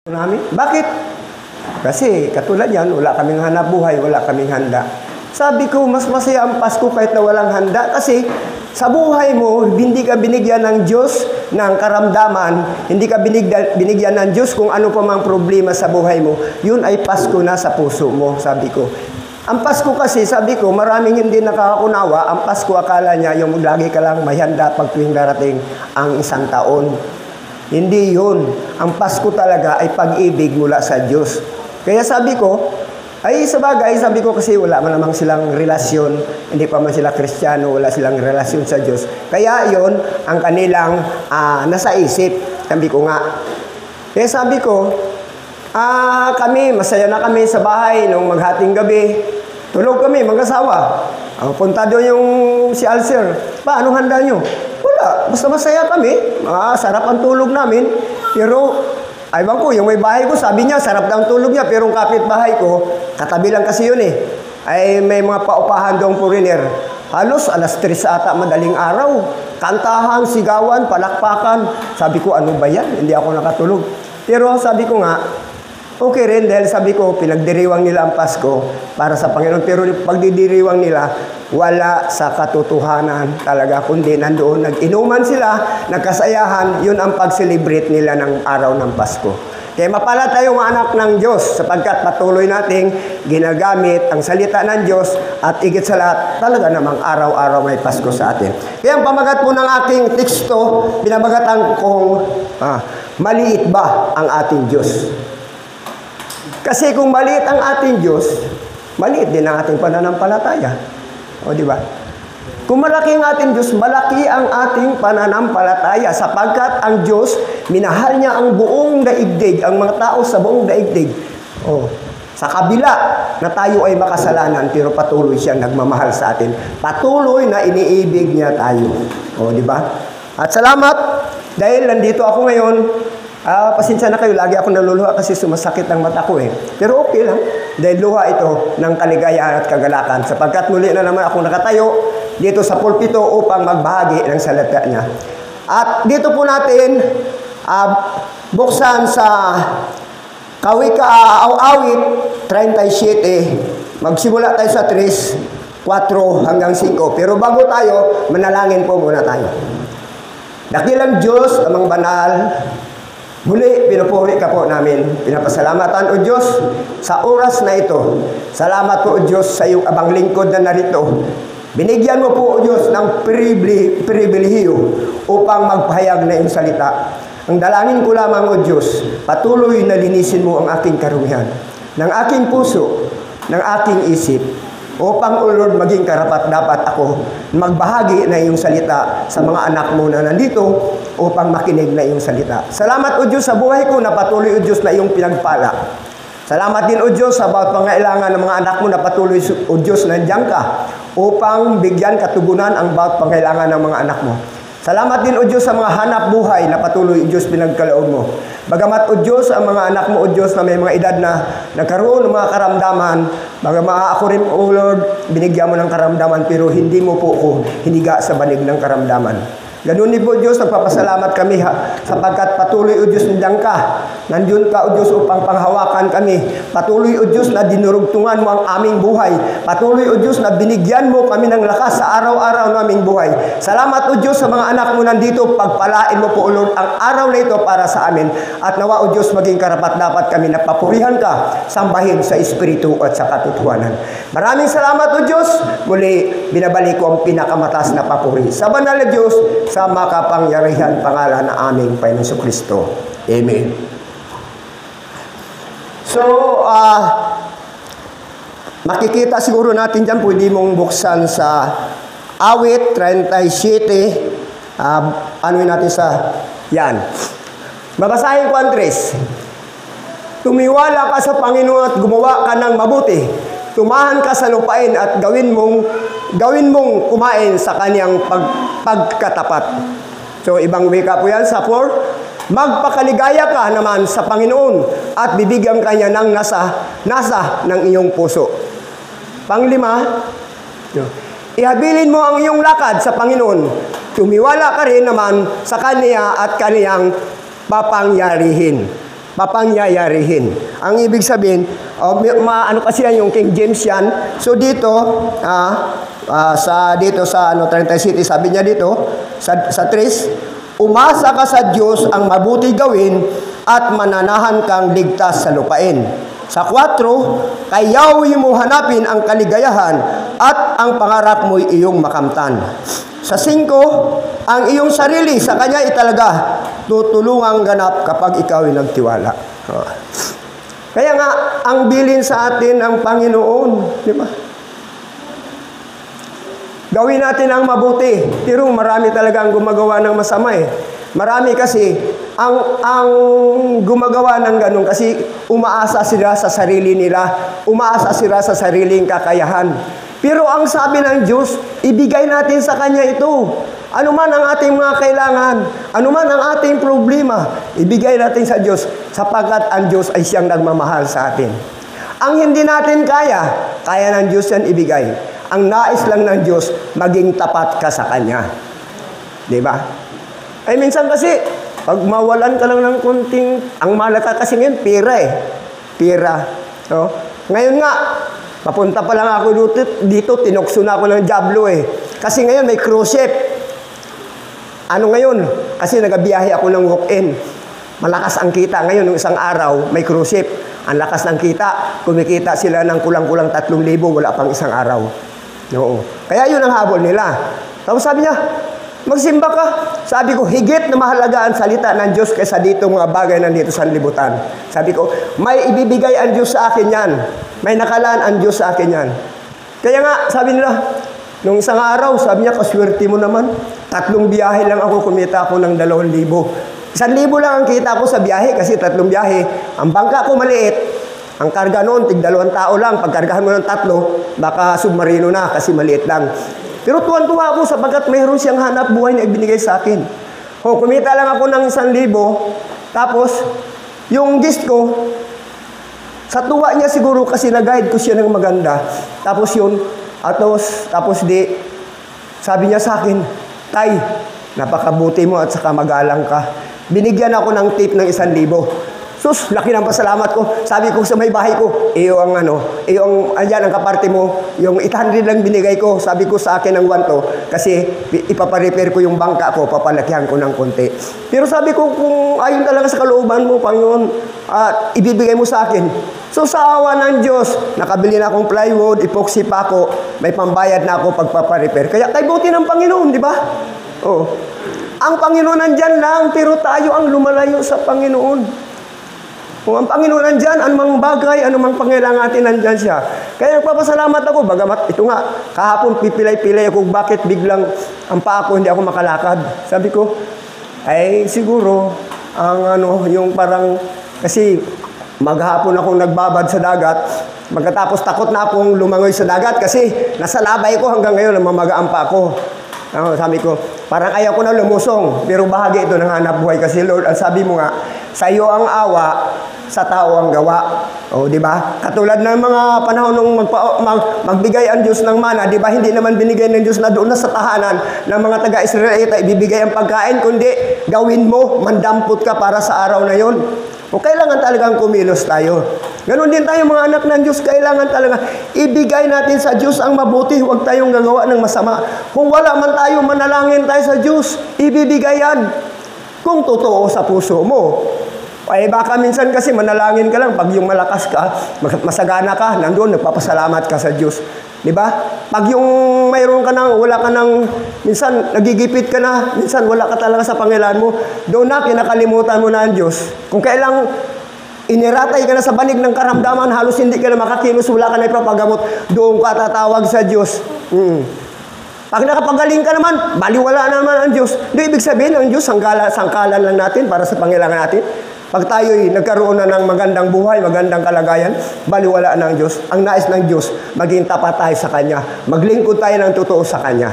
namin. Bakit? Kasi katulad yan, wala kaming hanap buhay, wala kaming handa. Sabi ko, mas masaya ang Pasko kahit na walang handa kasi sa buhay mo, hindi ka binigyan ng Diyos ng karamdaman, hindi ka binigyan ng Diyos kung ano pa mang problema sa buhay mo. Yun ay Pasko na sa puso mo, sabi ko. Ang Pasko kasi, sabi ko, maraming hindi nakakakunawa. Ang Pasko, akala niya, yung lagi ka lang may handa pag tuwing darating ang isang taon. Hindi yun. Ang Pasko talaga ay pag-ibig mula sa Diyos. Kaya sabi ko, ay sa bagay, sabi ko kasi wala man namang silang relasyon, hindi pa man sila Kristiyano, wala silang relasyon sa Diyos. Kaya yon ang kanilang nasa isip. Sabi ko nga. Kaya sabi ko, kami, masaya na kami sa bahay nung maghating gabi. Tulog kami, mag-asawa. Punta doon yung si Alcer. Anong handa nyo? Wala, basta masaya kami. Sarap ang tulog namin. Pero, aywan ko, yung may bahay ko, sabi niya, sarap daw ang tulog niya. Pero yung kapitbahay ko, katabi lang kasi yun eh. Ay may mga paupahan doong foreigner. Halos alas 3 ata madaling araw. Kantahan, sigawan, palakpakan. Sabi ko, ano ba yan? Hindi ako nakatulog. Pero sabi ko nga, okay rin dahil sabi ko, pinagdiriwang nila ang Pasko para sa Panginoon. Pero pagdidiriwang nila, wala sa katotohanan talaga. Kundi nandoon, nag-inuman sila, nagkasayahan, yun ang pag-celebrate nila ng araw ng Pasko. Kaya mapala tayong anak ng Diyos sapagkat patuloy nating ginagamit ang salita ng Diyos at higit sa lahat, talaga namang araw-araw may Pasko sa atin. Kaya ang pamagat po ng aking teksto, binabagatan kong maliit ba ang ating Diyos? Kasi kung maliit ang ating Diyos, maliit din ang ating pananampalataya. O, di ba? Kung malaki ang ating Diyos, malaki ang ating pananampalataya sapagkat ang Diyos, minahal niya ang buong daigdig, ang mga tao sa buong daigdig. O, sa kabila na tayo ay makasalanan, pero patuloy siya nagmamahal sa atin. Patuloy na iniibig niya tayo. O, di ba? At salamat dahil nandito ako ngayon. Pasensya na kayo, lagi ako naluluha kasi sumasakit ang mata ko eh. Pero okay lang, dahil luha ito ng kaligayahan at kagalakan. Sapagkat muli na naman ako nakatayo dito sa pulpito upang magbahagi ng salita niya. At dito po natin buksan sa Awit 37. Magsimula tayo sa 3, 4 hanggang 5. Pero bago tayo, manalangin po muna tayo. Dakilang Diyos, amang banal, muli, pinupuri ka po namin. Pinapasalamatan, O Diyos, sa oras na ito. Salamat po, O Diyos, sa iyong abang lingkod na narito. Binigyan mo po, O Diyos, ng pribilehiyo upang magpahayag na iyong salita. Ang dalangin ko lamang, O Diyos, patuloy na linisin mo ang aking karumihan, ng aking puso, ng aking isip, upang, O Lord, maging karapat-dapat ako magbahagi na iyong salita sa mga anak mo na nandito upang makinig na iyong salita. Salamat, O Diyos, sa buhay ko na patuloy, O Diyos, na iyong pinagpala. Salamat din, O Diyos, sa bawat pangailangan ng mga anak mo na patuloy, O Diyos, nandiyan ka upang bigyan katugunan ang bawat pangailangan ng mga anak mo. Salamat din, O Diyos, sa mga hanap buhay na patuloy, O Diyos, pinagkaloob mo. Bagamat, O Diyos, ang mga anak mo, O Diyos, na may mga edad na nagkaroon ng mga karamdaman, bagamat ako rin, O Lord, binigyan mo ng karamdaman, pero hindi mo po ako hiniga sa banig ng karamdaman. Ganun din po, Diyos, nagpapasalamat kami sapagkat patuloy, O Diyos, nandiyan ka. Nandiyan ka, O Diyos, upang panghawakan kami. Patuloy, O Diyos, na dinurugtungan mo ang aming buhay. Patuloy, O Diyos, na binigyan mo kami ng lakas sa araw-araw naming buhay. Salamat, O Diyos, sa mga anak mo nandito. Pagpalain mo po, O Lord, ang araw na ito para sa amin. At nawa, O Diyos, maging karapat-dapat kami na papurihan ka, sambahin sa Espiritu at sa katotohanan. Maraming salamat, O Diyos. Muli, binabalik ko ang pinakamataas na papuri. Sa banal na Diyos, sa makapangyarihan pangalan na aming Panginoon Kristo. Amen. So, makikita siguro natin dyan, pwede mong buksan sa Awit 37. Ano natin sa, yan. Babasahin ko ang 3. Tumiwala ka sa Panginoon at gumawa ka ng mabuti. Tumahan ka sa lupain at gawin mong kumain sa kanyang pagkatapat. So, ibang wika po yan sa 4. Magpakaligaya ka naman sa Panginoon at bibigyan ka niya ng nasa ng iyong puso. 5, ihabilin mo ang iyong lakad sa Panginoon. Tumiwala ka rin naman sa Kanya at Kaniyang papangyarihin. papangyayarihin. Ang ibig sabihin, ano kasi yan, yung King James yan. So dito, sa 30 City, sabi niya dito, sa 3, umasa ka sa Diyos ang mabuti gawin at mananahan kang ligtas sa lupain. Sa 4, kay Yahweh mo hanapin ang kaligayahan at ang pangarap mo'y iyong makamtan. Sa 5, ang iyong sarili sa Kanya italaga, tutulungang ganap kapag ikaw ay nagtiwala. Kaya nga, ang bilin sa atin ang Panginoon, di ba? Gawin natin ang mabuti. Pero marami talagang gumagawa ng masama eh. Marami kasi, ang gumagawa ng ganun kasi umaasa sila sa sarili nila. Umaasa sila sa sariling kakayahan. Pero ang sabi ng Diyos, ibigay natin sa Kanya ito. Ano man ang ating mga kailangan, ano man ang ating problema, ibigay natin sa Diyos sapagkat ang Diyos ay siyang nagmamahal sa atin. Ang hindi natin kaya ng Diyos yan ibigay. Ang nais lang ng Diyos, maging tapat ka sa Kanya. Diba? Ay minsan kasi, pag mawalan ka lang ng kunting, ang malaka kasi ngayon, pera eh. Pera. No? Ngayon nga, papunta pa lang ako dito, tinukso na ako ng Diablo eh. Kasi ngayon may cruise ship. Ano ngayon? Kasi nagabiyahe ako ng walk-in. Malakas ang kita. Ngayon, ng isang araw, may cruise ship. Ang lakas ng kita. Kumikita sila ng kulang-kulang 3,000, wala pang isang araw. Oo. Kaya yun ang habol nila. Tapos sabi niya, magsimba ka. Sabi ko, higit na mahalaga ang salita ng Diyos kaysa dito mga bagay nandito sa libutan. Sabi ko, may ibibigay ang Diyos sa akin yan. May nakalaan ang Diyos sa akin yan. Kaya nga, sabi nila, nung isang araw, sabi niya, kaswerte mo naman. 3 biyahe lang ako, kumita ako ng 2,000. 1,000 lang ang kita ko sa biyahe kasi 3 biyahe. Ang bangka ko maliit. Ang karga noon, 2 tao lang. Pagkargahan mo ng 3, baka submarino na kasi maliit lang. Pero tuwan-tuwa ako sapagkat mayroon siyang hanap buhay na ibinigay sa akin. Kumita lang ako ng 1,000. Tapos, yung gift ko, sa tuwa niya siguro kasi nag-guide ko siya ng maganda. Tapos yun, tapos sabi niya sa akin, Tay, napakabuti mo at saka magalang ka. Binigyan ako ng tip ng 1,000. Sus, laki ng pasalamat ko. Sabi ko sa may bahay ko, andyan ang kaparte mo, yung 800 lang binigay ko. Sabi ko sa akin ng 1 kasi ipaparepair ko yung bangka ko, papalakihan ko ng konti. Pero sabi ko, kung ayon talaga sa kalooban mo, Panginoon, ibibigay mo sa akin. So sa awa ng Diyos, nakabili na akong plywood, epoxy pa ako, may pambayad na ako pagpaparepair. Kaya kay buti ng Panginoon, di ba? Oo. Ang Panginoon nandyan lang, pero tayo ang lumalayo sa Panginoon. Kung ang Panginoon nandyan, anumang bagay, anumang pangailangan natin, nandyan siya. Kaya nagpapasalamat ako, bagamat ito nga, kahapon pipilay-pilay ako, bakit biglang ang paa ko, hindi ako makalakad. Sabi ko, ay siguro, yung parang, kasi maghapon akong nagbabad sa dagat, magkatapos takot na akong lumangoy sa dagat kasi nasa labay ko hanggang ngayon, namamagaan pa ako. Sabi ko, parang ayaw ko na lumusong, pero bahagi ito ng hanap buhay kasi Lord, ang sabi mo nga, sa iyo ang awa, sa tao ang gawa. O, di ba? Katulad ng mga panahon nung magbigay ang Diyos ng mana, di ba? Hindi naman binigay ng Diyos na doon na sa tahanan ng mga taga-Israelita, ibibigay ang pagkain, kundi gawin mo, mandampot ka para sa araw na yon. O kailangan talagang kumilos tayo. Ganon din tayo mga anak ng Diyos, kailangan talaga ibigay natin sa Diyos ang mabuti, huwag tayong gagawa ng masama. Kung wala man tayo, manalangin tayo sa Diyos, ibibigay yan. Kung totoo sa puso mo. Ay baka minsan kasi manalangin ka lang, pag yung malakas ka, masagana ka, nandun, nagpapasalamat ka sa Diyos. Diba? Pag yung mayroon ka nang, wala ka nang, minsan nagigipit ka na, minsan wala ka talaga sa Panginoon mo, doon na kinakalimutan mo na ang Diyos. Kung kailang iniratay ka na sa banig ng karamdaman, halos hindi ka na makakilos, wala ka na ipapagamot, doon ka tatawag sa Diyos. Pag nakapagaling ka naman, baliwala naman ang Diyos. Doon ibig sabihin, ang Diyos, sangkalan lang natin para sa pangailangan natin. Pag tayo'y nagkaroon na ng magandang buhay, magandang kalagayan, baliwala ng Diyos. Ang nais ng Diyos, maging tapat tayo sa Kanya. Maglingkod tayo ng totoo sa Kanya.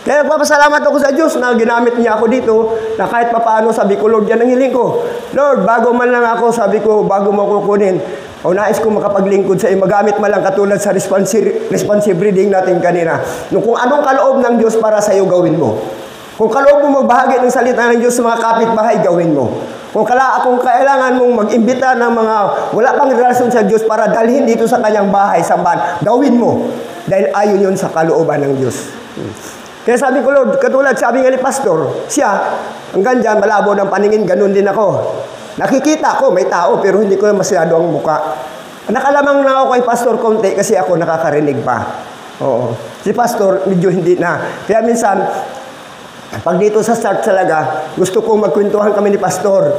Kaya nagpapasalamat ako sa Diyos na ginamit niya ako dito, na kahit papaano, sabi ko, Lord, yan ang hiling ko. Lord, bago man lang ako, sabi ko, bago mo kukunin, o nais ko makapaglingkod sa iyo, magamit man lang katulad sa responsive reading natin kanina. Kung anong kaloob ng Diyos para sa iyo, gawin mo. Kung kaloob mo magbahagi ng salita ng Diyos sa mga kapitbahay, gawin mo. Kung kailangan mong mag-imbita ng mga wala pang relasyon sa Diyos para dalhin dito sa kanyang bahay, sambahan, gawin mo. Dahil ayon yun sa kalooban ng Diyos. Kaya sabi ko, Lord, katulad sabi nga ni Pastor, siya, hanggang dyan, malabo ng paningin, ganun din ako. Nakikita ko, may tao, pero hindi ko masyado ang muka. Nakalamang na ako kay Pastor konti kasi ako nakakarinig pa. Oo. Si Pastor, medyo hindi na. Kaya minsan, pag dito sa start talaga, gusto kong magkwentuhan kami ni Pastor.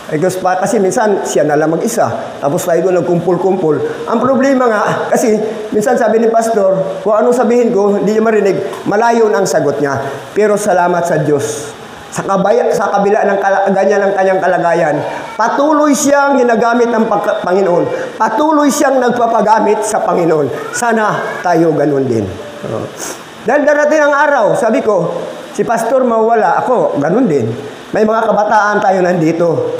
Ay gusto pa, kasi minsan siya na lang mag-isa. Tapos tayo doon nagkumpul-kumpul. Ang problema nga, kasi minsan sabi ni Pastor, kung anong sabihin ko, hindi niya marinig, malayo na ang sagot niya. Pero salamat sa Diyos. Sa kabila ng ganyan ng kanyang kalagayan, patuloy siyang ginagamit ng Panginoon. Patuloy siyang nagpapagamit sa Panginoon. Sana tayo ganun din. Dahil darating ang araw, sabi ko, si Pastor mawala, ako, ganun din. May mga kabataan tayo nandito.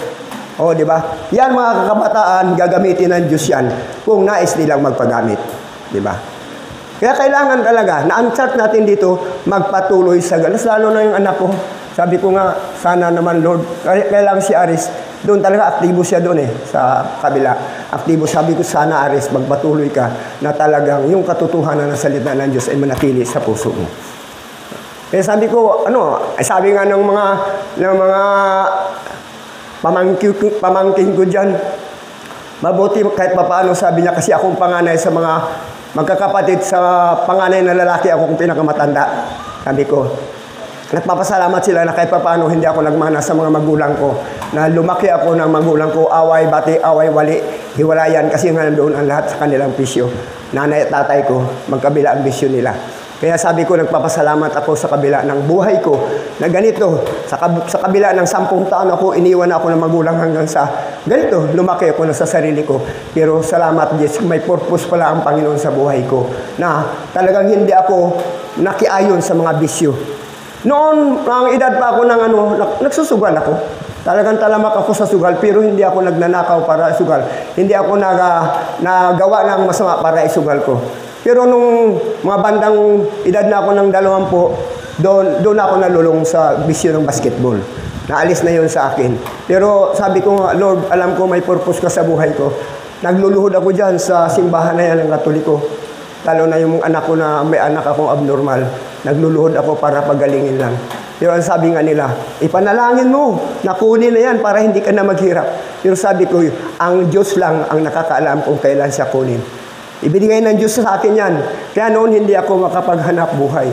O, di ba? Yan mga kabataan, gagamitin ng Diyos yan kung nais nilang magpagamit. Di ba? Kaya kailangan talaga, na-uncharge natin dito, magpatuloy sa galas. Lalo na yung anak ko. Sabi ko nga, sana naman Lord, kailangan si Aris, doon talaga aktibo siya doon sa kabila. Aktibo, sabi ko sana Aris, magpatuloy ka na talagang yung katotohanan ng salita ng Diyos ay manatili sa puso mo. Kaya sabi ko, sabi nga ng mga pamangkin ko dyan, mabuti kahit papaano, sabi niya, kasi akong panganay sa mga magkakapatid, sa panganay na lalaki, ako kung pinakamatanda. Sabi ko, nagpapasalamat sila na kahit papaano hindi ako nagmana sa mga magulang ko, na lumaki ako ng magulang ko, away, bati, away, wali, hiwalayan, kasi nga doon ang lahat sa kanilang bisyo. Nanay at tatay ko, magkabila ang bisyo nila. Kaya sabi ko, nagpapasalamat ako sa kabila ng buhay ko na ganito. Sa kabila ng 10 taon ako, iniwan ako ng magulang hanggang sa ganito. Lumaki ako na sa sarili ko. Pero salamat, Diyos, may purpose pala ang Panginoon sa buhay ko na talagang hindi ako nakiayon sa mga bisyo. Noon, ang edad pa ako ng nagsusugal ako. Talagang talamak ako sa sugal, pero hindi ako nagnanakaw para isugal. Hindi ako nagawa ng masama para isugal ko. Pero nung mga bandang edad na ako ng 20, doon ako nalulong sa bisyo ng basketball. Naalis na yon sa akin. Pero sabi ko nga, Lord, alam ko may purpose ka sa buhay ko. Nagluluhod ako dyan sa simbahan na yan ng Katoliko. Lalo na yung anak ko na may anak akong abnormal. Nagluluhod ako para pagalingin lang. Pero ang sabi nga nila, ipanalangin mo, nakunin na yan para hindi ka na maghirap. Pero sabi ko, ang Diyos lang ang nakakaalam kung kailan siya kunin. Ibinigay ng Diyos sa akin yan. Kaya noon hindi ako makapaghanap buhay.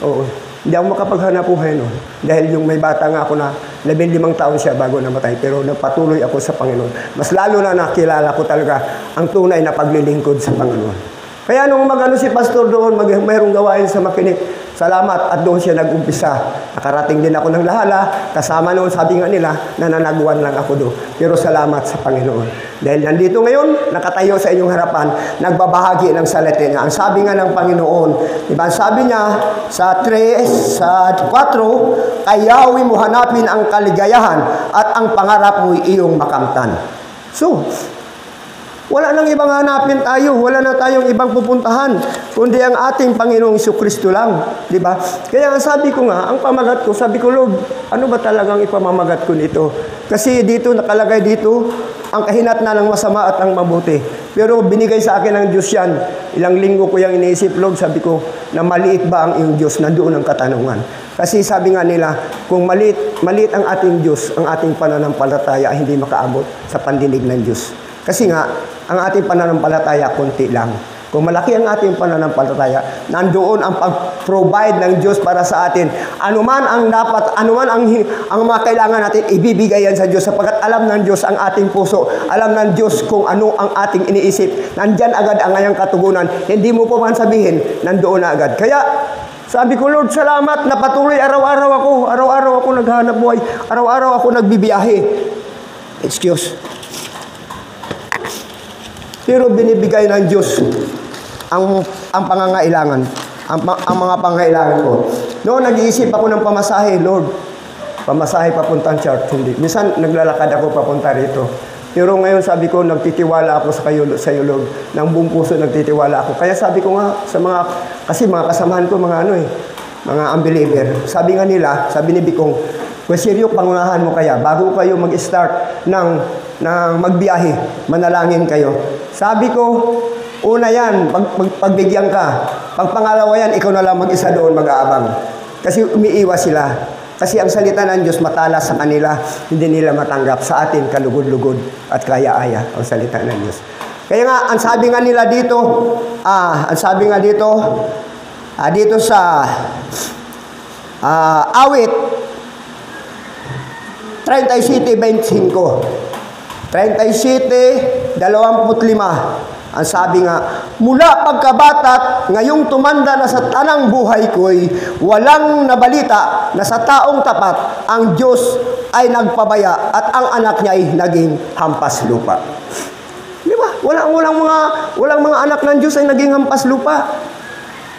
Oo, hindi ako makapaghanap buhay noon. Dahil yung may bata nga ako na 15 taon siya bago namatay. Pero nagpatuloy ako sa Panginoon. Mas lalo na nakilala ko talaga ang tunay na paglilingkod sa Panginoon. Kaya nung si Pastor doon, mayroong gawain sa Makinik, salamat, at doon siya nag-umpisa. Nakarating din ako ng Lahala, kasama noon, sabi nga nila, nananaguan lang ako doon. Pero salamat sa Panginoon. Dahil nandito ngayon, nakatayo sa inyong harapan, nagbabahagi ng salita niya. Ang sabi nga ng Panginoon, diba, sabi niya sa 4, kayawi mo hanapin ang kaligayahan at ang pangarap mo iyong makamtan. So, wala nang ibang hanapin tayo, wala na tayong ibang pupuntahan, kundi ang ating Panginoong Jesucristo lang, di ba? Kaya ang sabi ko nga, ang pamagat ko, sabi ko, Lord, ano ba talagang ipamamagat ko nito? Kasi dito, nakalagay dito, ang kahinat na ng masama at ang mabuti. Pero binigay sa akin ng Diyos yan. Ilang linggo ko yung iniisip, Lord, sabi ko, na maliit ba ang iyong Diyos? Nandoon ang katanungan. Kasi sabi nga nila, kung maliit ang ating Diyos, ang ating pananampalataya ay hindi makaabot sa pandinig ng Diyos. Kasi nga, ang ating pananampalataya, konti lang. Kung malaki ang ating pananampalataya, nandoon ang pag-provide ng Diyos para sa atin. Anuman ang mga kailangan natin, ibibigay yan sa Diyos. Sapagkat alam ng Diyos ang ating puso. Alam ng Diyos kung ano ang ating iniisip. Nandyan agad ang ngayang katugunan. Hindi mo pa man sabihin, nandoon na agad. Kaya, sabi ko, Lord, salamat na patuloy araw-araw ako naghahanap buhay. Araw-araw ako nagbibiyahe. Excuse. Pero binibigay ng Diyos ang pangangailangan, ang mga pangangailangan ko. Noon, nag-iisip ako ng pamasahe, Lord. Pamasahe papuntang church, hindi. Minsan, naglalakad ako papunta rito. Pero ngayon, sabi ko, nagtitiwala ako sa iyo, Lord. Ng buong puso, nagtitiwala ako. Kaya sabi ko nga, kasi mga kasamahan ko, mga unbeliever. Sabi nga nila, sabi ni Bikong, Kwestiyo, pangunahan mo kaya, bago kayo mag-start ng magbiyahe, manalangin kayo. Sabi ko, una yan, pagbigyan ka. Pag pangalawa yan, ikaw na lang mag-isa doon mag-aabang. Kasi umiiwas sila. Kasi ang salita ng Diyos matalas sa kanila, hindi nila matanggap. Sa atin, kalugod-lugod at kaya-aya ang salita ng Diyos. Kaya nga, ang sabi nga nila dito, dito sa awit 37:25. 37:25. Ang sabi nga, mula pagkabatat, ngayong tumanda na sa tanang buhay ko'y walang nabalita na sa taong tapat ang Diyos ay nagpabaya at ang anak niya ay naging hampas lupa. Di ba? Walang mga anak ng Diyos ay naging hampas lupa.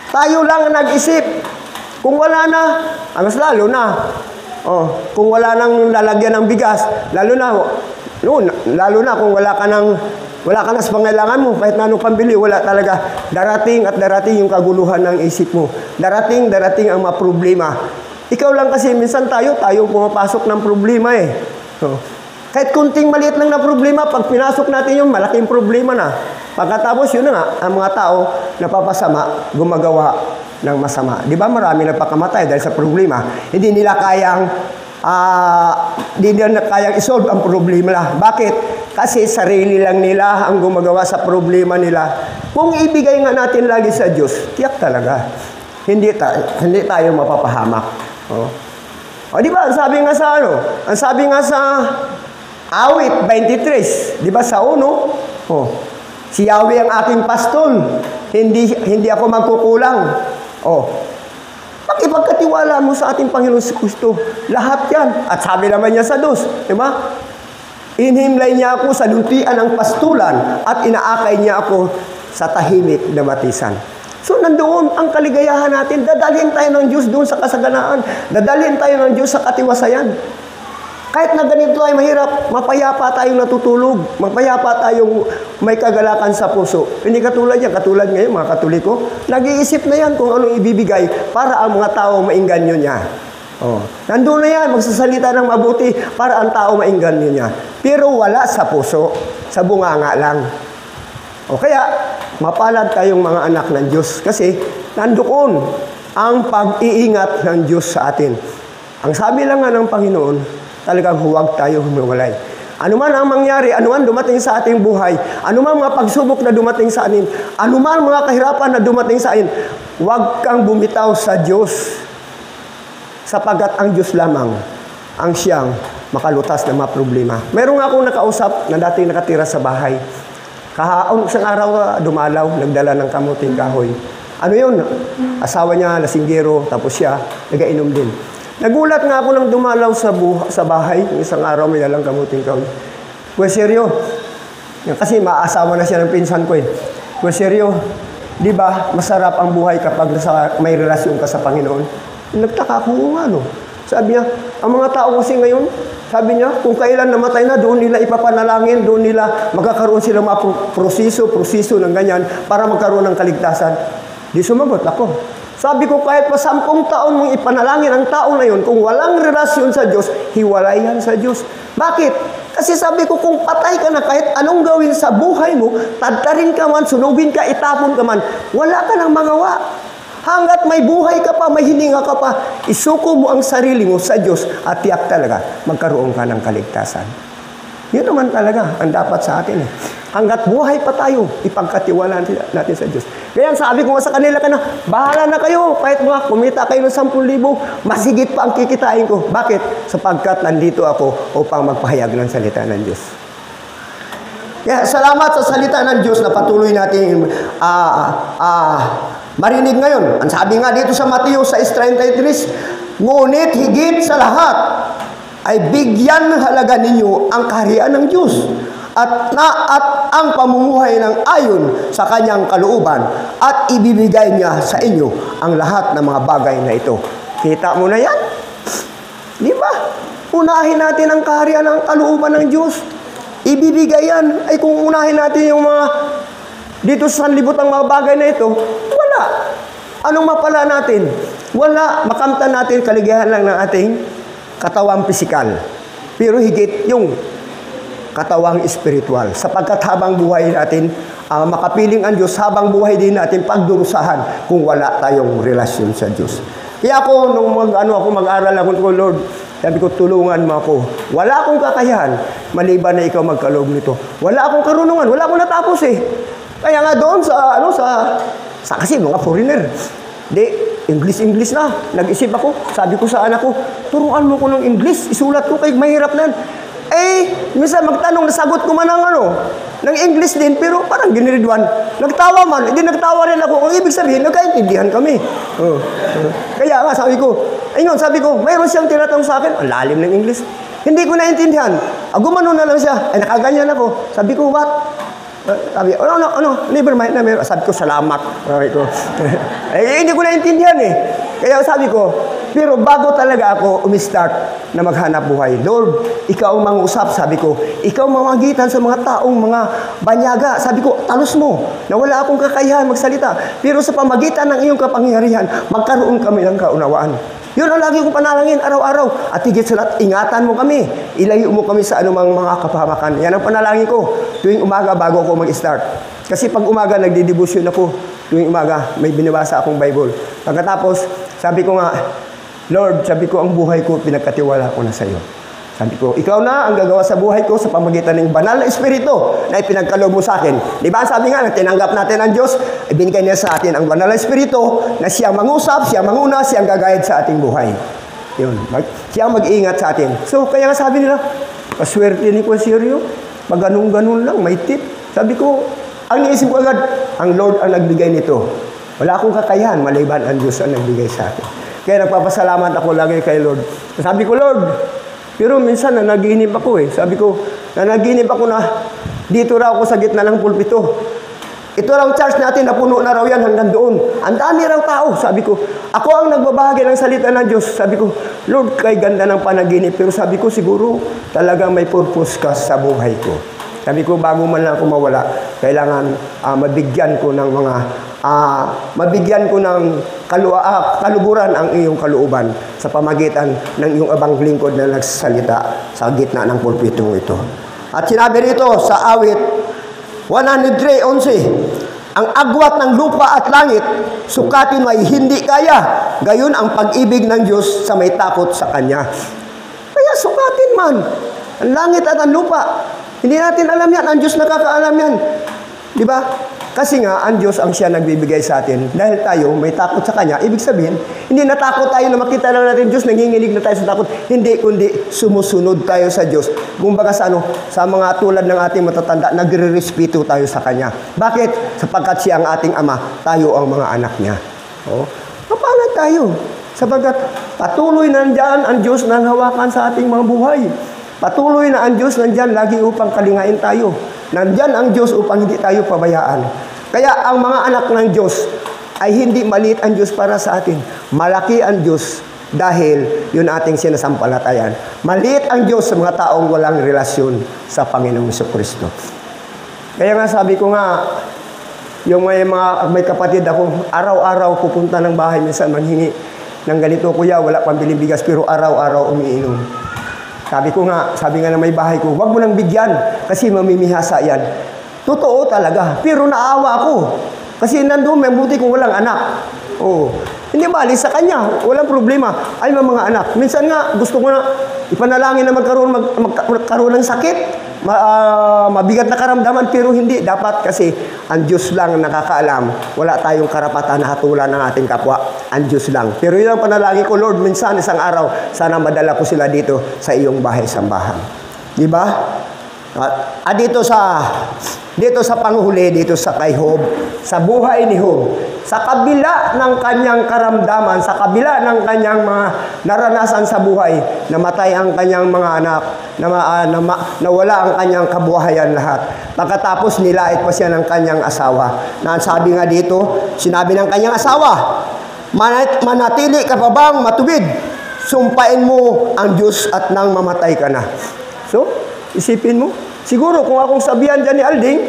Tayo lang ang nag-isip. Kung wala na, mas lalo na. Kung wala nang lalagyan ng bigas, lalo na kung wala ka na sa pangailangan mo, kahit na anong pambili, wala talaga. Darating yung kaguluhan ng isip mo. Darating ang mga problema. Ikaw lang kasi, minsan tayo pumapasok ng problema eh. Kahit kunting maliit lang na problema, pag pinasok natin yung malaking problema na. Pagkatapos, yun na nga, ang mga tao napapasama, gumagawa ng masama. Di ba marami nagpakamatay dahil sa problema? Hindi nila kayang isolve ang problema nila. Bakit? Kasi sarili lang nila ang gumagawa sa problema nila. Kung ibigay nga natin lagi sa Diyos, tiyak talaga. Hindi tayo mapapahamak. Di ba? Ang sabi nga sa awit 23, di ba sa 1? Si Yahweh ang aking pastol. Hindi ako magkukulang. Pakipagkatiwala mo sa ating Panginoon si Kristo. Lahat yan. At sabi naman niya sa 2, di ba? Inhimlay niya ako sa luntian ng pastulan at inaakay niya ako sa tahimik na batisan. So, nandoon ang kaligayahan natin. Dadalhin tayo ng Diyos doon sa kasaganaan. Dadalhin tayo ng Diyos sa katiwasayan. Kahit na ganito ay mahirap, mapayapa tayong natutulog. Mapayapa tayong may kagalakan sa puso. Hindi katulad ngayon, mga Katoliko. Nag-iisip na yan kung anong ibibigay para ang mga tao maingganyo niya. Nandun na yan, magsasalita ng mabuti para ang tao maingganyo niya. Pero wala sa puso, sa bunganga lang. Kaya, mapalad tayong mga anak ng Diyos kasi nandoon ang pag-iingat ng Diyos sa atin. Ang sabi lang nga ng Panginoon, talagang huwag tayo humiwalay. Ano man ang mangyari, ano man dumating sa ating buhay, ano man mga pagsubok na dumating sa atin, ano man mga kahirapan na dumating sa atin, huwag kang bumitaw sa Diyos. Sapagkat ang Diyos lamang ang siyang makalutas ng mga problema. Meron nga akong nakausap na dating nakatira sa bahay. Isang araw dumalaw, nagdala ng kamuting kahoy. Ano yun? Asawa niya, lasinggero, tapos siya, nagainom din. Nagulat nga ako nang dumalaw sa bahay. Isang araw may dalang kamuting kahoy. Kwestiyo, kasi maasawa na siya ng pinsan ko eh. Kwestiyo, di ba masarap ang buhay kapag may relasyon ka sa Panginoon? Nagtaka ako Sabi niya, ang mga tao kasi ngayon, sabi niya, kung kailan namatay na, doon nila ipapanalangin, doon nila magkakaroon sila mga proseso ng ganyan para magkaroon ng kaligtasan. Di sumagot ako. Sabi ko, kahit pa 10 taon mong ipanalangin ang tao na yun, kung walang relasyon sa Diyos, hiwalay yan sa Diyos. Bakit? Kasi sabi ko, kung patay ka na, kahit anong gawin sa buhay mo, tadtarin ka man, sunugin ka, itapon ka man, wala ka nang magawa. Hanggat may buhay ka pa, may hininga ka pa, isuko mo ang sarili mo sa Diyos at tiyak talaga, magkaroon ka ng kaligtasan. Yun naman talaga ang dapat sa atin. Hanggat buhay pa tayo, ipagkatiwala natin sa Diyos. Kaya sabi ko sa kanila bahala na kayo, kahit mga kumita kayo ng 10,000, masigit pa ang kikitain ko. Bakit? Sapagkat nandito ako upang magpahayag ng salita ng Diyos. Kaya salamat sa salita ng Diyos na patuloy natin marinig ngayon. Ang sabi nga dito sa Mateo 6:33, ngunit higit sa lahat ay bigyan halaga ninyo ang kaharian ng Diyos at ang pamumuhay ng ayon sa kanyang kalooban at ibibigay niya sa inyo ang lahat ng mga bagay na ito. Kita mo na yan? Di ba? Unahin natin ang kaharian ng kalooban ng Diyos. Ibibigay yan. Ay kung unahin natin yung mga dito sa sanlibutan mga bagay na ito, wala. Anong mapala natin? Wala. Makamtan natin kaligayahan lang ng ating katawang pisikal, pero higit yung katawang espiritual. Sapagkat habang buhay natin, makapiling ang Diyos, habang buhay din natin pagdurusahan kung wala tayong relasyon sa Diyos. Kaya ako, nung mag-aral ako ko, Lord, sabi ko, tulungan mo ako. Wala akong kakayahan, maliban na ikaw magkaloob nito. Wala akong karunungan, wala akong natapos eh. Kaya nga doon sa kasi mga foreigner, English na. Nag-isip ako, sabi ko sa anak ko, turuan mo ko ng English, isulat ko kay mahirap na. Minsan magtanong, nasagot ko man ng English din, pero parang giniridwan. Nagtawa man, hindi nagtawa rin ako. Ang ibig sabihin, nagkaintindihan kami. Kaya nga, sabi ko, mayroon siyang tinatanong sa akin, ang lalim ng English. Hindi ko naintindihan. Gumano na lang siya. Nakaganyan ako. Sabi ko, what? Sabi, never mind. Sabi ko, salamat. Sabi ko, hindi ko naintindihan eh. Kaya sabi ko, pero bago talaga ako umistart na maghanap buhay, Lord, ikaw ang mangusap, sabi ko, ikaw mamagitan sa mga taong mga banyaga. Sabi ko, talos mo, na wala akong kakayahan magsalita. Pero sa pamagitan ng iyong kapangyarihan, magkaroon kami ng kaunawaan. Yun ang lagi kong panalangin araw-araw. At higit sa lahat, ingatan mo kami. Ilayo mo kami sa anumang mga kapahamakan. Yan ang panalangin ko tuwing umaga bago ako mag-start. Kasi pag umaga, nagdidebosyon ako. Tuwing umaga, may binabasa akong Bible. Pagkatapos, sabi ko nga, Lord, sabi ko, ang buhay ko, pinagkatiwala ko na sa iyo. Sabi ko, ikaw na ang gagawa sa buhay ko sa pamagitan ng banal na espiritu na ipinagkaloob mo sa akin. Di ba? Sabi nga, tinanggap natin ang Diyos, ibinigay niya sa atin ang banal na espiritu na siyang mangusap, siyang manguna, siyang gagayad sa ating buhay. Yun. Siyang mag-iingat sa atin. So, kaya nga sabi nila, paswerte ni Consiglio, pag ganun-ganun lang, may tip. Sabi ko, ang naisip ko agad, ang Lord ang nagbigay nito. Wala akong kakayahan, maliban ang Diyos ang nagbigay sa akin. Kaya nagpapasalamat ako lagi kay Lord. Sabi ko, Lord, pero minsan nanaginip ako eh. Sabi ko, nanaginip ako na dito raw ako sa gitna ng pulpito. Ito raw church natin, napuno na raw yan hanggang doon. Ang dami raw tao. Sabi ko, ako ang nagbabahagi ng salita ng Diyos. Sabi ko, Lord, kay ganda ng panaginip. Pero sabi ko, siguro talagang may purpose ka sa buhay ko. Sabi ko, bago man lang ako mawala, kailangan mabigyan ko ng kaluguran ang iyong kalooban sa pamagitan ng iyong abang lingkod na nagsasalita sa gitna ng pulpitong ito. At sinabi rito sa awit 103:11, ang agwat ng lupa at langit, sukatin ay hindi kaya, gayon ang pag-ibig ng Diyos sa may takot sa Kanya. Kaya sukatin man, ang langit at ang lupa. Hindi natin alam yan, ang Diyos nakakaalam yan. Di ba? Kasi nga, ang Diyos ang siya nagbibigay sa atin. Dahil tayo may takot sa Kanya, ibig sabihin, hindi natakot tayo na makita lang natin Diyos, nanginginig na tayo sa takot. Hindi, kundi sumusunod tayo sa Diyos. Kumbaga sa mga tulad ng ating matatanda, nagre-respeto tayo sa Kanya. Bakit? Sapagkat siya ang ating Ama, tayo ang mga anak niya. Mapalad tayo. Sapagkat patuloy nandyan ang Diyos nang hawakan sa ating mga buhay. Patuloy na ang Diyos nandyan lagi upang kalingain tayo. Nandyan ang Diyos upang hindi tayo pabayaan. Kaya ang mga anak ng Diyos ay hindi maliit ang Diyos para sa atin. Malaki ang Diyos dahil yun ating sinasampalatayan. Maliit ang Diyos sa mga taong walang relasyon sa Panginoong Jesucristo. Kaya nga sabi ko nga, yung may kapatid ako, araw-araw pupunta ng bahay, minsan manghingi ng ganito, kuya, wala pang bigas, pero araw-araw umiinom. Sabi nga na may bahay ko, wag mo nang bigyan kasi mamimihasa yan. Totoo talaga, pero naawa ako. Kasi nandoon, may buti kung walang anak. Hindi bali sa kanya, walang problema. Ay, mga anak. Minsan nga, gusto ko na ipanalangin na magkaroon ng sakit. Mabigat na karamdaman, pero hindi. Dapat kasi ang Diyos lang nakakaalam. Wala tayong karapatan na hatulan ng ating kapwa. Ang Diyos lang. Pero yun ang panalangin ko, Lord, minsan isang araw, sana madala ko sila dito sa iyong bahay-sambahan. Di ba? Dito sa panghuli, dito sa kay Job, sa buhay ni Job, sa kabila ng kanyang karamdaman, sa kabila ng kanyang mga naranasan sa buhay, namatay ang kanyang mga anak, nawala ang kanyang kabuhayan lahat. Pagkatapos nilait pa siya ng kanyang asawa. Na sabi nga dito, sinabi ng kanyang asawa, manatili ka pa bang matubid? Sumpain mo ang Diyos at nang mamatay ka na. So, isipin mo, siguro kung akong sabihan dyan ni Alding,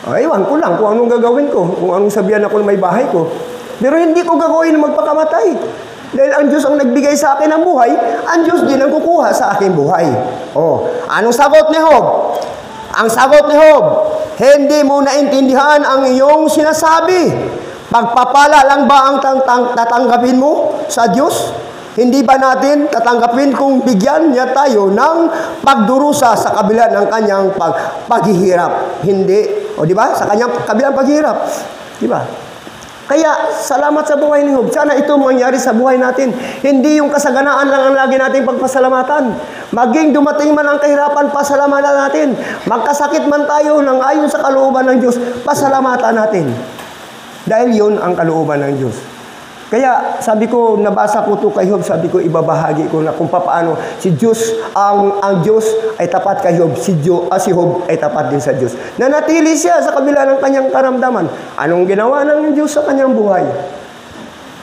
ewan ko lang kung anong gagawin ko, kung anong sabihan ako na may bahay ko. Pero hindi ko gagawin na magpakamatay. Dahil ang Diyos ang nagbigay sa akin ng buhay, ang Diyos din ang kukuha sa aking buhay. Oh, anong sagot ni Job? Ang sagot ni Job, hindi mo naintindihan ang iyong sinasabi. Pagpapala lang ba ang tatanggapin mo sa Diyos? Hindi ba natin tatanggapin kung bigyan niya tayo ng pagdurusa sa kabila ng kanyang paghihirap? Hindi. O di ba? Sa kanyang kabilang paghihirap. Di ba? Kaya, salamat sa buhay ni Job. Sana ito mangyari sa buhay natin. Hindi yung kasaganaan lang ang lagi nating pagpasalamatan. Maging dumating man ang kahirapan, pasalamatan natin. Magkasakit man tayo ng ayon sa kalooban ng Diyos, pasalamatan natin. Dahil yun ang kalooban ng Diyos. Kaya, sabi ko, nabasa ko ito kay Job, sabi ko, ibabahagi ko na kung paano si Diyos, ang Diyos ay tapat kay Job, si Job ay tapat din sa Diyos. Nanatili siya sa kabila ng kanyang karamdaman. Anong ginawa ng Diyos sa kanyang buhay?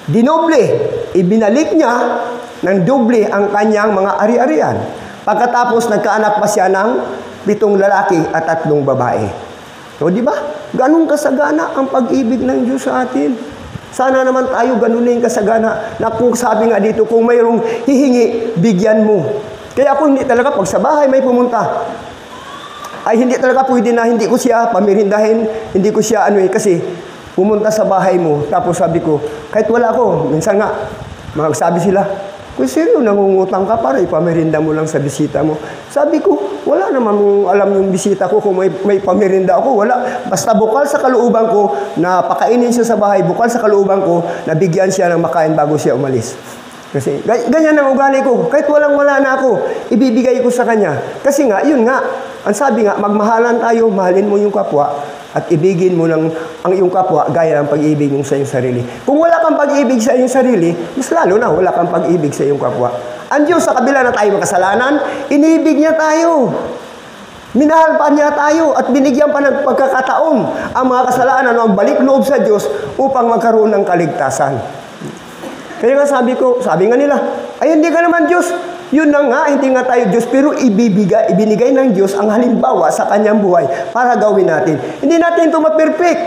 Dinoble, ibinalik niya ng doble ang kanyang mga ari-arian. Pagkatapos, nagkaanak pa siya ng 7 lalaki at 3 babae. O, di ba? Ganun kasagana ang pag-ibig ng Diyos sa atin. Sana naman tayo ganunin kasagana na kung sabi nga dito, kung mayroong hihingi, bigyan mo. Kaya ako hindi talaga, pag sa bahay may pumunta, ay hindi talaga pwede na hindi ko siya pamirindahin, hindi ko siya kasi pumunta sa bahay mo, tapos sabi ko, kahit wala ko, minsan nga, magsabi sila, kung seryo, nangungutang ka para ipamirinda mo lang sa bisita mo. Sabi ko, wala naman alam yung bisita ko kung may pamirinda ako. Wala. Basta bukal sa kalooban ko na pakainin siya sa bahay, bukal sa kalooban ko na bigyan siya ng makain bago siya umalis. Kasi ganyan ang ugali ko. Kahit wala na ako, ibibigay ko sa kanya. Kasi nga, yun nga. Ang sabi nga, magmahalan tayo, mahalin mo yung kapwa at ibigin mo ang iyong kapwa gaya ng pag-ibig mo sa iyong sarili. Kung wala kang pag-ibig sa iyong sarili, mas lalo na wala kang pag-ibig sa iyong kapwa. Ang Diyos, sa kabila na tayo makasalanan, inibig niya tayo. Minahal pa niya tayo at binigyan pa ng pagkakataon ang mga kasalanan o ang balik loob sa Diyos upang magkaroon ng kaligtasan. Kaya nga sabi nga nila, ay hindi ka naman Diyos. Yun na nga, hindi nga tayo Diyos, pero ibinigay ng Diyos ang halimbawa sa kanyang buhay para gawin natin. Hindi natin ito ma-perfect.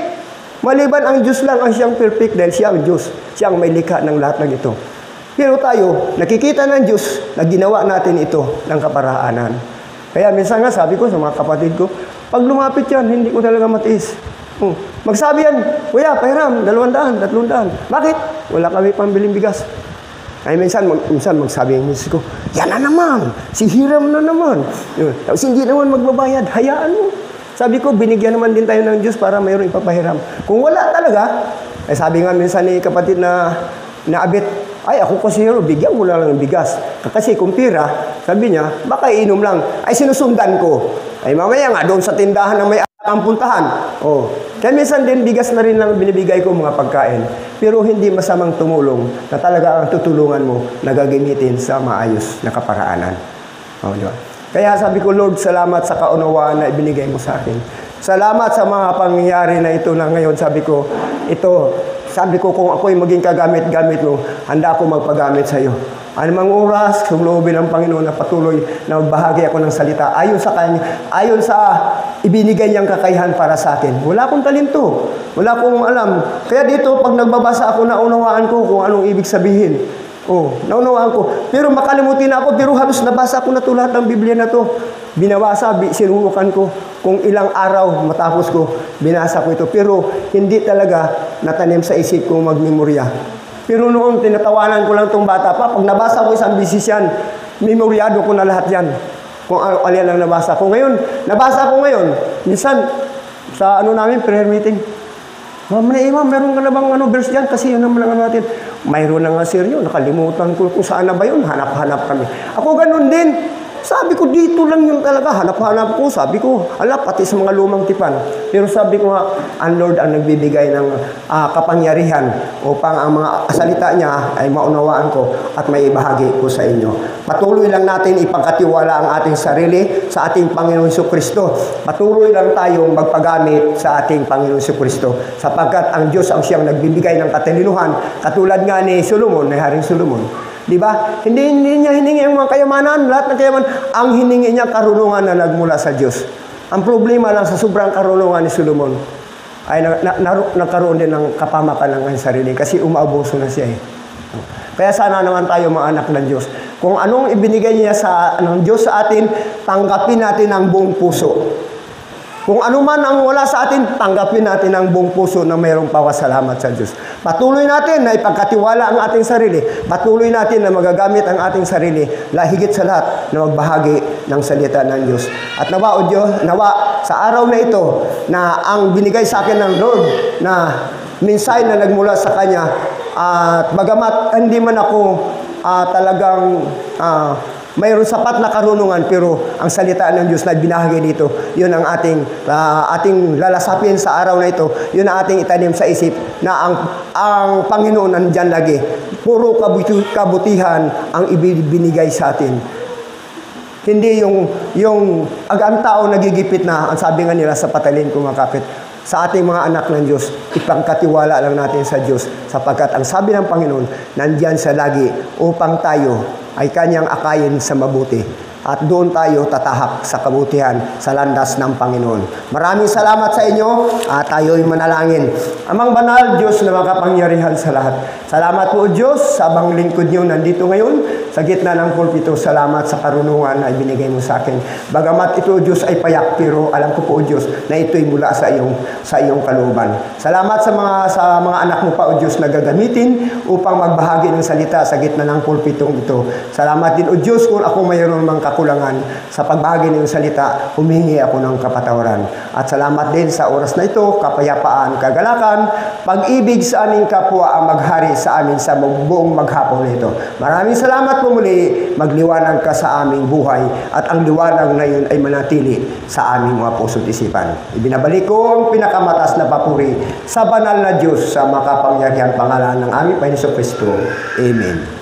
Maliban ang Diyos lang ang siyang perfect dahil siya ang Diyos. Siya ang may likha ng lahat ng ito. Pero tayo, nakikita ng Diyos na ginawa natin ito ng kaparaanan. Kaya minsan nga sabi ko sa mga kapatid ko, pag lumapit yan, hindi ko talaga matiis. Magsabi yan, kuya, pahiram, 200, 300. Bakit? Wala kami pambiling bigas. Ay minsan magsabi yung misis ko, yan na naman, si Hiram na naman. Tapos hindi naman magbabayad, hayaan mo. Sabi ko, binigyan naman din tayo ng Diyos para mayroong ipapahiram. Kung wala talaga, ay sabi nga minsan ni kapatid na Abit, ay ako kasi hero, bigyan mo lang ng bigas. Kasi kung pira, sabi niya, baka iinom lang. Ay sinusundan ko. Ay mamaya nga, doon sa tindahan na may ang puntahan. Kaya minsan din, bigas na rin lang binibigay ko mga pagkain. Pero hindi masamang tumulong na talaga ang tutulungan mo na gagamitin sa maayos na kaparaanan. Diba? Kaya sabi ko, Lord, salamat sa kaunawaan na ibinigay mo sa akin. Salamat sa mga pangyayari na ito na ngayon. Sabi ko, kung ako'y maging kagamit-gamit mo, handa ako magpagamit sa iyo. Anumang oras, sumloobin ng Panginoon na patuloy na magbahagi ako ng salita ayon sa kanya, ayon sa ibinigay niyang kakayahan para sa akin. Wala akong talento. Wala akong alam. Kaya dito, pag nagbabasa ako, naunawaan ko kung anong ibig sabihin. Naunawaan ko. Pero makalimutin ako, pero halos nabasa ko na ito lahat ng Biblia na ito. Binabasa, sinubukan ko. Kung ilang araw matapos ko, binasa ko ito. Pero hindi talaga natanim sa isip ko magmemorya. Pero noon, tinatawanan ko lang itong bata pa. Pag nabasa ko isang bisis yan, memoryado ko na lahat yan. Kung alin lang nabasa ko. Nabasa ko ngayon. Minsan, sa namin, prayer meeting. Ma'am, meron ka na bang verse dyan? Kasi yun naman lang natin. Mayroon na nga sir yun. Nakalimutan ko kung saan na ba yun. Hanap-hanap kami. Ako ganun din. Sabi ko, dito lang yun talaga. Hanap-hanap ko. Sabi ko, pati sa mga lumang tipan. Pero sabi ko nga, ang Lord ang nagbibigay ng kapangyarihan upang ang mga salita niya ay maunawaan ko at may ibahagi ko sa inyo. Patuloy lang natin ipagkatiwala ang ating sarili sa ating Panginoon Jesucristo. Patuloy lang tayong magpagamit sa ating Panginoon Jesucristo. Sapagkat ang Diyos ang siyang nagbibigay ng katalinuhan. Katulad nga ni Solomon, ni Haring Solomon. Diba? Hindi niya hiningi ang mga kayamanan, lahat ng kayamanan. Ang hiningi niya karunungan na nagmula sa Diyos. Ang problema lang sa sobrang karunungan ni Solomon ay nagkaroon din ng kapamakan ng kanyang sarili kasi umaabuso na siya . Kaya sana naman tayo mga anak ng Diyos. Kung anong ibinigay niya ng Diyos sa atin, tanggapin natin ang buong puso. Kung ano man ang wala sa atin, tanggapin natin ang buong puso na mayroong pawasalamat sa Diyos. Patuloy natin na ipagkatiwala ang ating sarili. Patuloy natin na magagamit ang ating sarili, higit sa lahat na magbahagi ng salita ng Diyos. At nawa, O Diyos, nawa sa araw na ito na ang binigay sa akin ng Lord na mensahe na nagmula sa Kanya, at bagamat hindi man ako talagang mayroon sapat na karunungan, pero ang salita ng Diyos na binahagi dito, yun ang ating lalasapin sa araw na ito. Yun ang ating itanim sa isip na ang Panginoon nandyan lagi. Puro kabutihan ang ibinigay sa atin. Hindi yung ang tao nagigipit na, ang sabi nga nila sa patalin kumakapit. Sa ating mga anak ng Diyos, ipangkatiwala lang natin sa Diyos, sapagkat ang sabi ng Panginoon, nandyan sa lagi upang tayo ay Kanyang akayin sa mabuti. At doon tayo tatahak sa kabutihan sa landas ng Panginoon. Maraming salamat sa inyo at tayo'y manalangin. Amang banal, Diyos na makapangyarihan sa lahat. Salamat po, Diyos, sa abang lingkod niyo nandito ngayon. Sa gitna ng pulpito, salamat sa karunungan na ibinigay mo sa akin. Bagamat ito, Diyos, ay payak, pero alam ko po, Diyos, na ito'y mula sa iyong kalooban. Salamat sa mga anak mo pa, O Diyos, na gagamitin upang magbahagi ng salita sa gitna ng pulpitong ito. Salamat din, O Diyos, kung ako mayroon mang kakulangan sa pagbahagi ng salita, humingi ako ng kapatawaran. At salamat din sa oras na ito, kapayapaan, kagalakan, pag-ibig sa aming kapwa ang maghari sa amin sa buong maghapon nito. Maraming salamat po muli, magliwanag ka sa aming buhay at ang liwanag na yun ay manatili sa aming mga puso't isipan. Ibinabalik ko ang pinakamatas na papuri sa banal na Diyos sa makapangyarihang pangalan ng aming Panginoon Kristo. Amen.